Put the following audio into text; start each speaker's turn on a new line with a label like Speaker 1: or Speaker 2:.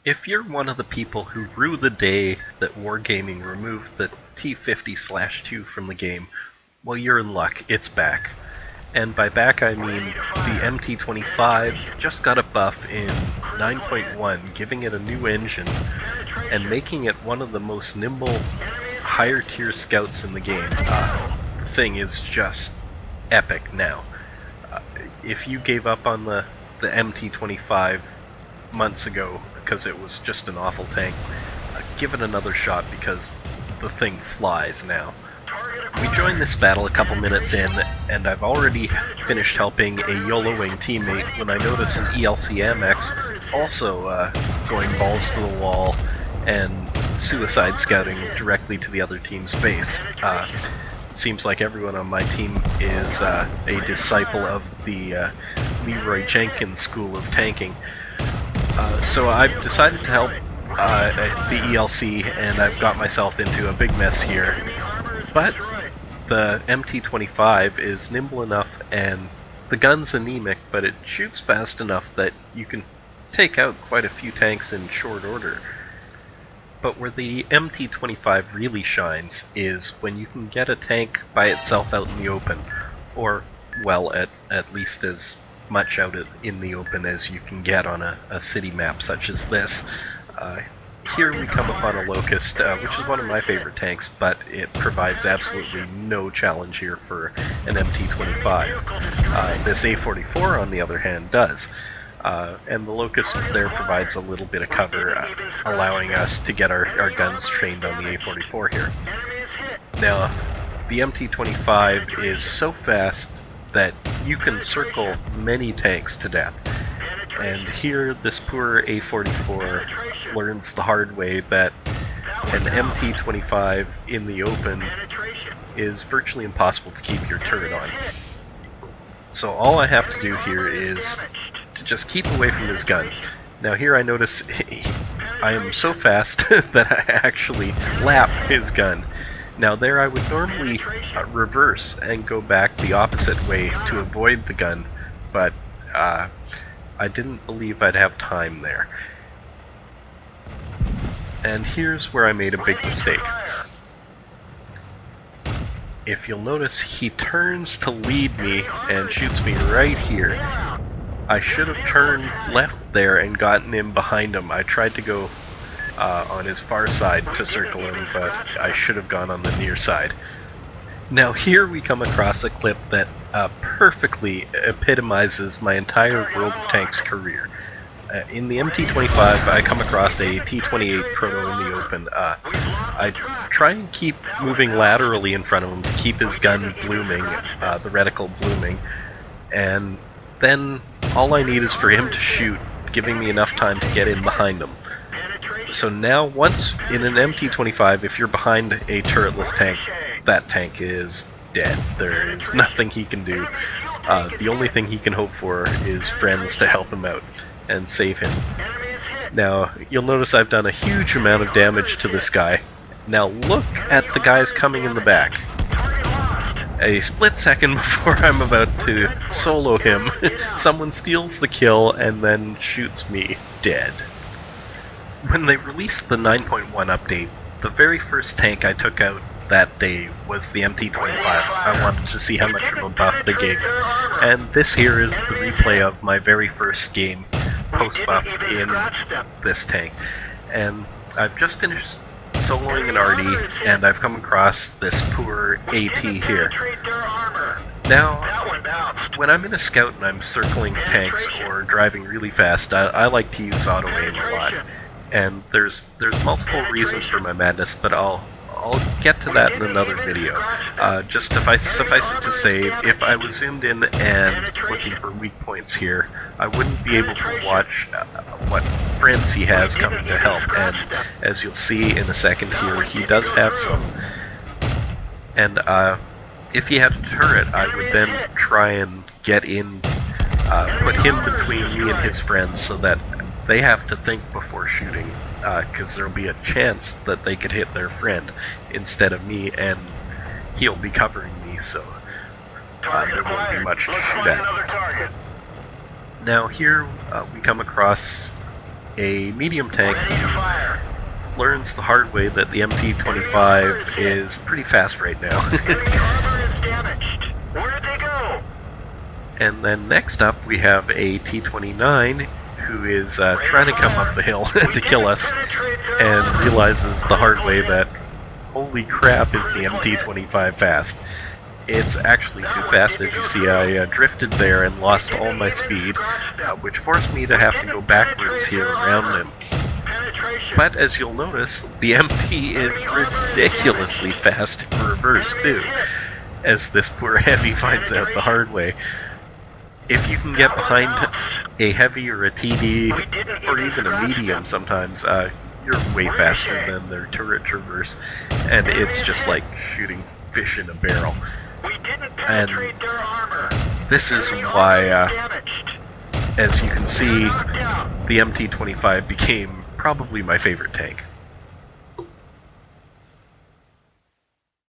Speaker 1: If you're one of the people who rue the day that Wargaming removed the T-50/2 from the game, well, you're in luck. It's back. And by back I mean the MT-25 just got a buff in 9.1, giving it a new engine and making it one of the most nimble, higher tier scouts in the game. The thing is just epic now. If you gave up on the MT-25 months ago because it was just an awful tank, give it another shot because the thing flies now. We joined this battle a couple minutes in, and I've already finished helping a YOLOing teammate when I notice an ELC Amex also going balls to the wall and suicide scouting directly to the other team's base. It seems like everyone on my team is a disciple of the Leroy Jenkins school of tanking. So I've decided to help the ELC, and I've got myself into a big mess here. But the MT-25 is nimble enough, and the gun's anemic, but it shoots fast enough that you can take out quite a few tanks in short order. But where the MT-25 really shines is when you can get a tank by itself out in the open, or, well, at least as much out in the open as you can get on a city map such as this. Here we come upon a Locust, which is one of my favorite tanks, but it provides absolutely no challenge here for an MT-25. This A44, on the other hand, does. And the Locust there provides a little bit of cover, allowing us to get our guns trained on the A44 here. Now, the MT-25 is so fast that you can circle many tanks to death. And here, this poor A44 learns the hard way that an MT-25 in the open is virtually impossible to keep your turret on. So all I have to do here is to just keep away from his gun. Now here I notice I am so fast that I actually lap his gun. Now there I would normally reverse and go back the opposite way to avoid the gun, but I didn't believe I'd have time there. And here's where I made a big mistake. If you'll notice, he turns to lead me and shoots me right here. I should have turned left there and gotten him behind him. I tried to go on his far side to circle him, but I should have gone on the near side. Now here we come across a clip that perfectly epitomizes my entire World of Tanks career. In the MT-25, I come across a T-28 Proto in the open. I try and keep moving laterally in front of him to keep his gun blooming, the reticle blooming, and then all I need is for him to shoot, giving me enough time to get in behind him. So now, once in an MT-25, if you're behind a turretless tank, that tank is dead. There is nothing he can do. The only thing he can hope for is friends to help him out and save him. Now, you'll notice I've done a huge amount of damage to this guy. Now look at the guys coming in the back. A split second before I'm about to solo him, someone steals the kill and then shoots me dead. When they released the 9.1 update, the very first tank I took out that day was the MT-25. I wanted to see how much of a buff they gave. And this here is the replay of my very first game post-buff in this tank. And I've just finished soloing an arty, and I've come across this poor AT here. Now, when I'm in a scout and I'm circling tanks or driving really fast, I like to use auto-aim a lot. And there's multiple reasons for my madness, but I'll get to that in another video. Just suffice it to say, if I was zoomed in and looking for weak points here, I wouldn't be able to watch what friends he has coming to help. And as you'll see in a second here, he does have some. And if he had a turret, I would then try and get in, put him between me and his friends so that they have to think before shooting, because there'll be a chance that they could hit their friend instead of me, and he'll be covering me, so there won't be much to shoot at. Now here we come across a medium tank learns the hard way that the MT-25 is pretty fast right now. And then next up we have a T-29 who is trying to come up the hill to kill us, and realizes the hard way that holy crap, is the MT-25 fast. It's actually too fast. As you see, I drifted there and lost all my speed, which forced me to have to go backwards here around him. But as you'll notice, the MT is ridiculously fast in reverse too, as this poor heavy finds out the hard way. If you can get behind a heavy or a TD, or even a medium sometimes, you're way faster than their turret traverse, and it's just like shooting fish in a barrel. And this is why, as you can see, the MT-25 became probably my favorite tank.